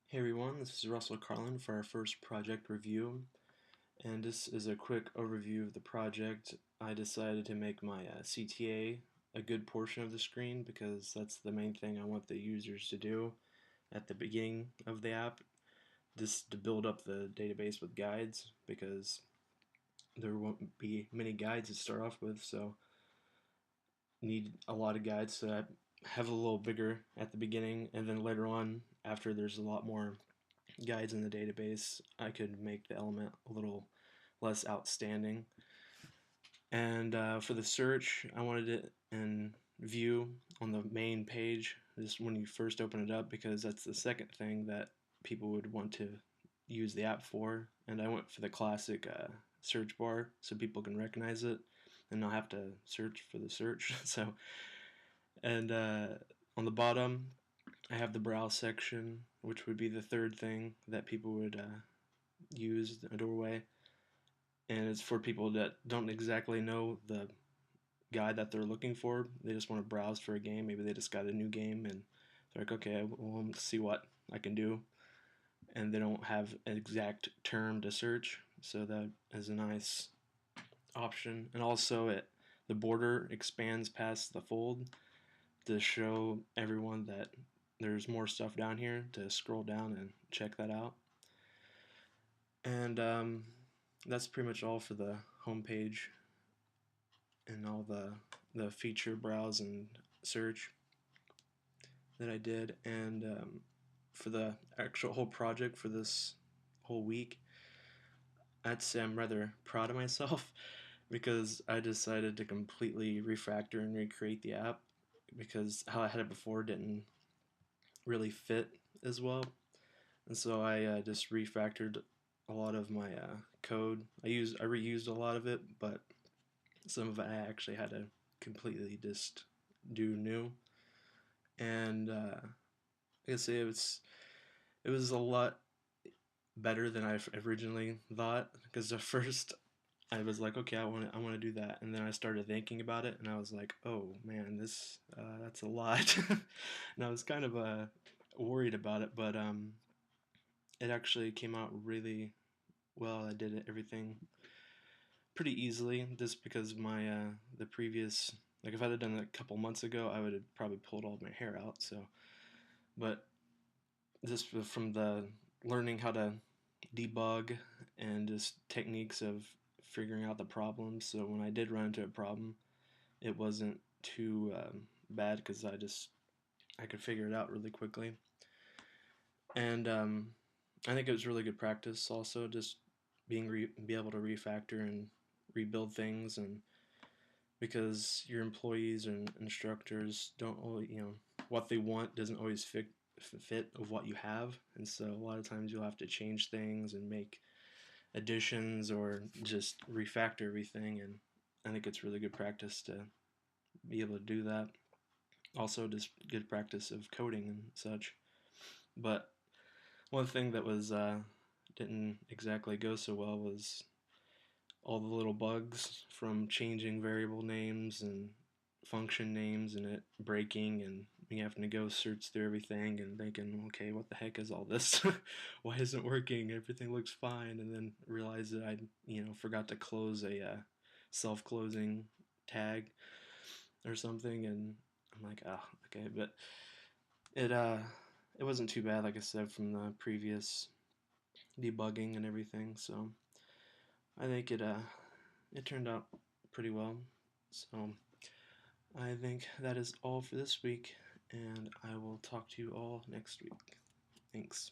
Hey everyone, this is Russell Carlin for our first project review, and this is a quick overview of the project. I decided to make my CTA a good portion of the screen because that's the main thing I want the users to do at the beginning of the app, just to build up the database with guides because there won't be many guides to start off with, so need a lot of guides so I have a little bigger at the beginning, and then later on, after there's a lot more guides in the database, I could make the element a little less outstanding. And for the search, I wanted it in view on the main page, just when you first open it up, because that's the second thing that people would want to use the app for. And I went for the classic search bar so people can recognize it and not have to search for the search. And on the bottom, I have the browse section, which would be the third thing that people would use a doorway, and it's for people that don't exactly know the guide that they're looking for. They just want to browse for a game. Maybe they just got a new game and they're like, okay, well, let's see what I can do, and they don't have an exact term to search. So that is a nice option. And also, the border expands past the fold to show everyone that there's more stuff down here to scroll down and check that out. And that's pretty much all for the homepage and all the feature browse and search that I did. And for the actual whole project for this whole week, I'd say I'm rather proud of myself because I decided to completely refactor and recreate the app because how I had it before didn't really fit as well. And so I just refactored a lot of my code. I reused a lot of it, but some of it I actually had to completely just do new. And I guess it was a lot better than I originally thought because at first I was like, okay, I want to do that, and then I started thinking about it, and I was like, oh man, this that's a lot, and I was kind of worried about it, but it actually came out really well. I did everything pretty easily just because my the previous, like if I'd have done it a couple months ago, I would have probably pulled all my hair out. So, but just from the learning how to debug and just techniques of figuring out the problems. So when I did run into a problem, it wasn't too bad because I could figure it out really quickly. And I think it was really good practice. Also, just be able to refactor and rebuild things, and because your employees and instructors don't always, what they want doesn't always fit of what you have, and so a lot of times you'll have to change things and make additions or just refactor everything, and I think it's really good practice to be able to do that. Also, just good practice of coding and such. But one thing that was didn't exactly go so well was all the little bugs from changing variable names and function names and it breaking and me having to go search through everything and thinking, okay, what the heck is all this? Why isn't it working? Everything looks fine, and then realize that I, forgot to close a self-closing tag or something, and I'm like, ah, oh, okay, but it it wasn't too bad, like I said, from the previous debugging and everything. So I think it turned out pretty well. So I think that is all for this week, and I will talk to you all next week. Thanks.